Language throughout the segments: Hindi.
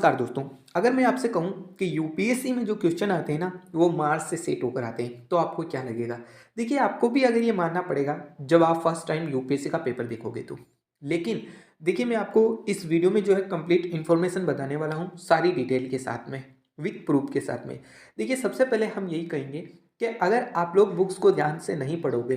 नमस्कार दोस्तों। अगर मैं आपसे कहूँ कि यूपीएससी में जो क्वेश्चन आते हैं ना, वो मार्स से सेट होकर आते हैं, तो आपको क्या लगेगा? देखिए, आपको भी अगर ये मानना पड़ेगा जब आप फर्स्ट टाइम यूपीएससी का पेपर देखोगे तो। लेकिन देखिए, मैं आपको इस वीडियो में जो है कंप्लीट इन्फॉर्मेशन बताने वाला हूँ, सारी डिटेल के साथ में, विथ प्रूफ के साथ में। देखिए, सबसे पहले हम यही कहेंगे कि अगर आप लोग बुक्स को ध्यान से नहीं पढ़ोगे,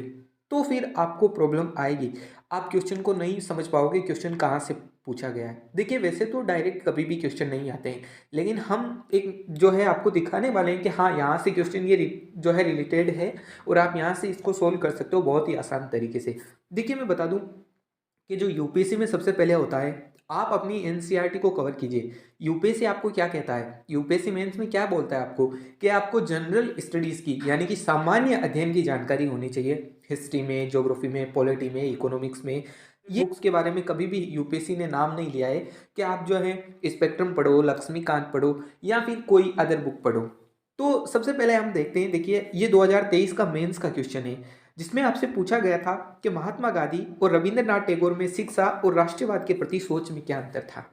तो फिर आपको प्रॉब्लम आएगी। आप क्वेश्चन को नहीं समझ पाओगे, क्वेश्चन कहाँ से पूछा गया है। देखिए, वैसे तो डायरेक्ट कभी भी क्वेश्चन नहीं आते हैं, लेकिन हम एक जो है आपको दिखाने वाले हैं कि हाँ, यहाँ से क्वेश्चन ये जो है रिलेटेड है और आप यहाँ से इसको सोल्व कर सकते हो बहुत ही आसान तरीके से। देखिए, मैं बता दूं कि जो यूपीएससी में सबसे पहले होता है, आप अपनी एनसीईआरटी को कवर कीजिए। यूपीएससी आपको क्या कहता है, यूपीएससी मेंस में क्या बोलता है आपको कि आपको जनरल स्टडीज़ की यानी कि सामान्य अध्ययन की जानकारी होनी चाहिए। हिस्ट्री में, ज्योग्राफी में, पॉलिटी में, इकोनॉमिक्स में। ये बुक्स के बारे में कभी भी यूपीएससी ने नाम नहीं लिया है कि आप जो है स्पेक्ट्रम पढ़ो, लक्ष्मीकांत पढ़ो या फिर कोई अदर बुक पढ़ो। तो सबसे पहले हम देखते हैं। देखिए, ये 2023 का मेंस का क्वेश्चन है, जिसमें आपसे पूछा गया था कि महात्मा गांधी और रविंद्रनाथ टैगोर में शिक्षा और राष्ट्रवाद के प्रति सोच में क्या अंतर था।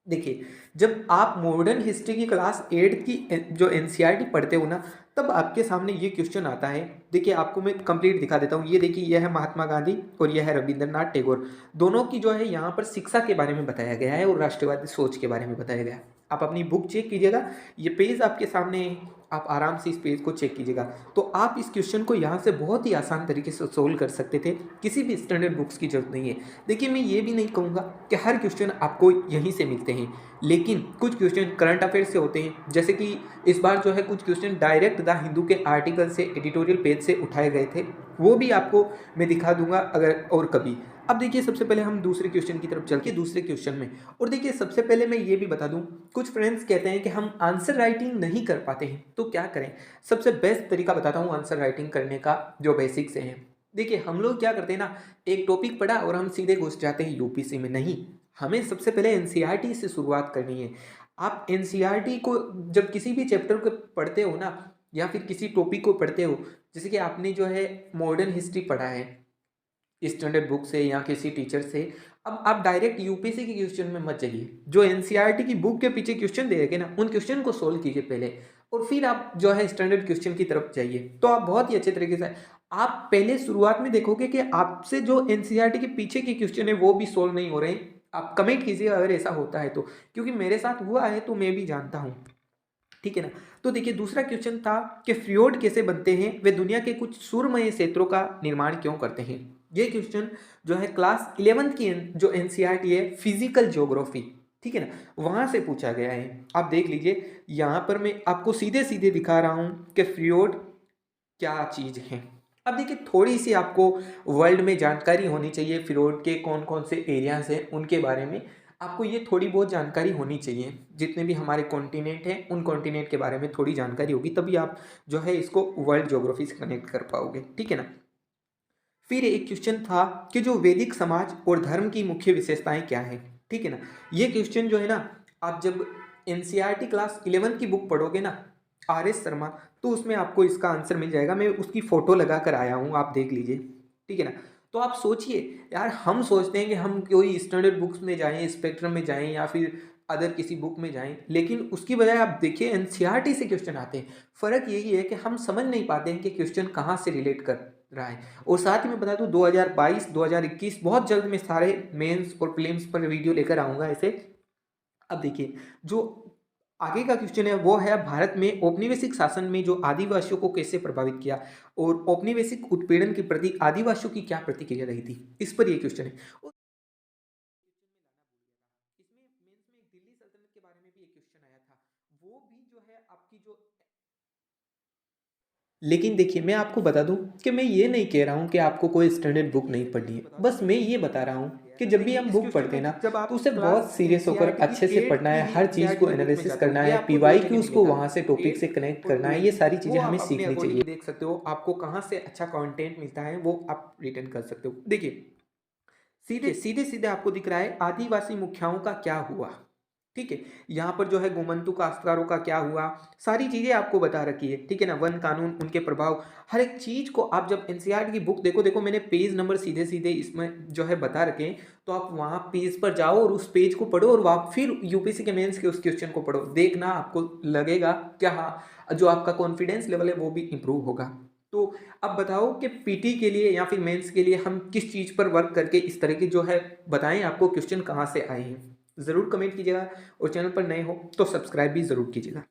देखिए, जब आप मॉडर्न हिस्ट्री की क्लास 8 की जो एनसीईआरटी पढ़ते हो ना, तब आपके सामने ये क्वेश्चन आता है। देखिए, आपको मैं कंप्लीट दिखा देता हूँ। ये देखिए, यह है महात्मा गांधी और यह है रविंद्रनाथ टैगोर। दोनों की जो है यहाँ पर शिक्षा के बारे में बताया गया है और राष्ट्रवादी सोच के बारे में बताया गया है। आप अपनी बुक चेक कीजिएगा, ये पेज आपके सामने है, आप आराम से इस पेज को चेक कीजिएगा। तो आप इस क्वेश्चन को यहाँ से बहुत ही आसान तरीके से सोल्व कर सकते थे, किसी भी स्टैंडर्ड बुक्स की जरूरत नहीं है। देखिए, मैं ये भी नहीं कहूँगा कि हर क्वेश्चन आपको यहीं से मिलते हैं, लेकिन कुछ क्वेश्चन करंट अफेयर से होते हैं। जैसे कि इस बार जो है कुछ क्वेश्चन डायरेक्ट द हिंदू के आर्टिकल से, एडिटोरियल पेज से उठाए गए थे, वो भी आपको मैं दिखा दूंगा अगर और कभी। अब देखिए, सबसे पहले हम दूसरे क्वेश्चन की तरफ चल के दूसरे क्वेश्चन में। और देखिए, सबसे पहले मैं ये भी बता दूं, कुछ फ्रेंड्स कहते हैं कि हम आंसर राइटिंग नहीं कर पाते हैं, तो क्या करें। सबसे बेस्ट तरीका बताता हूँ आंसर राइटिंग करने का, जो बेसिक से है। देखिए, हम लोग क्या करते हैं ना, एक टॉपिक पढ़ा और हम सीधे घुस जाते हैं यूपीसी में। नहीं, हमें सबसे पहले एनसीईआरटी से शुरुआत करनी है। आप एनसीईआरटी को जब किसी भी चैप्टर को पढ़ते हो ना, या फिर किसी टॉपिक को पढ़ते हो, जैसे कि आपने जो है मॉडर्न हिस्ट्री पढ़ा है स्टैंडर्ड बुक से या किसी टीचर से, अब आप डायरेक्ट यूपीएससी के क्वेश्चन में मत जाइए। जो एनसीईआरटी की बुक के पीछे क्वेश्चन दे रखे ना, उन क्वेश्चन को सोल्व कीजिए पहले, और फिर आप जो है स्टैंडर्ड क्वेश्चन की तरफ जाइए। तो आप बहुत ही अच्छे तरीके से, आप पहले शुरुआत में देखोगे कि आपसे जो एनसीईआरटी के पीछे के क्वेश्चन है वो भी सोल्व नहीं हो रहे हैं। आप कमेंट कीजिए अगर ऐसा होता है तो, क्योंकि मेरे साथ हुआ है तो मैं भी जानता हूँ। ठीक है ना। तो देखिए, दूसरा क्वेश्चन था कि फ्रियोड कैसे बनते हैं, वे दुनिया के कुछ सुरमय क्षेत्रों का निर्माण क्यों करते हैं। ये क्वेश्चन जो है क्लास 11th की जो एनसीईआरटी है, फिजिकल ज्योग्राफी, ठीक है ना, वहां से पूछा गया है। आप देख लीजिए, यहाँ पर मैं आपको सीधे सीधे दिखा रहा हूँ कि फ्रियोड क्या चीज़ है। अब देखिए, थोड़ी सी आपको वर्ल्ड में जानकारी होनी चाहिए, फिरोड के कौन कौन से एरियाज हैं उनके बारे में आपको ये थोड़ी बहुत जानकारी होनी चाहिए। जितने भी हमारे कॉन्टिनेंट हैं, उन कॉन्टिनेंट के बारे में थोड़ी जानकारी होगी, तभी आप जो है इसको वर्ल्ड ज्योग्राफी से कनेक्ट कर पाओगे। ठीक है ना। फिर एक क्वेश्चन था कि जो वैदिक समाज और धर्म की मुख्य विशेषताएं क्या हैं। ठीक है ना। ये क्वेश्चन जो है ना, आप जब एनसीईआरटी क्लास 11 की बुक पढ़ोगे ना, आर एस शर्मा, तो उसमें आपको इसका आंसर मिल जाएगा। मैं उसकी फोटो लगा कर आया हूँ, आप देख लीजिए। ठीक है ना। तो आप सोचिए यार, हम सोचते हैं कि हम कोई स्टैंडर्ड बुक्स में जाएं, स्पेक्ट्रम में जाएं या फिर अदर किसी बुक में जाएं, लेकिन उसकी बजाय आप देखिए एनसीईआरटी से क्वेश्चन आते हैं। फर्क यही है कि हम समझ नहीं पाते हैं कि क्वेश्चन कहाँ से रिलेट कर रहा है। और साथ ही मैं बता दूं, 2022 2021 बहुत जल्द मैं सारे मेंस और प्रीलिम्स पर वीडियो लेकर आऊँगा ऐसे। अब देखिए, जो आगे का क्वेश्चन है वो है, भारत में औपनिवेशिक शासन में जो आदिवासियों को कैसे प्रभावित किया और औपनिवेशिक उत्पीड़न के प्रति आदिवासियों की क्या प्रतिक्रिया रही थी, इस पर ये क्वेश्चन है। और इसमें मेंस में दिल्ली सल्तनत के बारे में भी एक क्वेश्चन आया था, वो भी जो है आपकी जो। लेकिन देखिए, मैं आपको बता दूं कि मैं ये नहीं कह रहा हूं कि आपको कोई स्टैंडर्ड बुक नहीं पढ़नी है। बस मैं ये बता रहा हूं कि जब भी हम बुक पढ़ते हैं ना, तो उसे बहुत सीरियस होकर अच्छे से पढ़ना है, हर चीज़ को एनालिसिस करना है, पीवाईक्यूज को वहां से टॉपिक से कनेक्ट करना है। ये सारी चीज़ें हमें सीखनी चाहिए। देख सकते हो आपको कहाँ से अच्छा कंटेंट मिलता है, वो आप रिटर्न कर सकते हो। देखिए, सीधे सीधे सीधे आपको दिख रहा है आदिवासी मुखियाओं का क्या हुआ। ठीक है? यहाँ पर जो है गोमंतक काश्तकारों का क्या हुआ, सारी चीज़ें आपको बता रखी है, ठीक है ना? वन कानून, उनके प्रभाव, हर एक चीज़ को आप जब एनसीईआरटी की बुक देखो मैंने पेज नंबर सीधे-सीधे इसमें जो है बता रखे हैं, तो आप वहाँ पेज पर जाओ और उस पेज को पढ़ो और आप फिर यूपीएससी के मेंस के उस क्वेश्चन को पढ़ो। देखना आपको लगेगा कि हाँ, जो आपका कॉन्फिडेंस लेवल है वो भी इम्प्रूव होगा। तो अब बताओ कि पीटी के लिए या फिर मेंस के लिए हम किस चीज़ पर वर्क करके इस तरह की जो है बताएँ आपको क्वेश्चन कहाँ से आए हैं? ज़रूर कमेंट कीजिएगा और चैनल पर नए हो तो सब्सक्राइब भी ज़रूर कीजिएगा।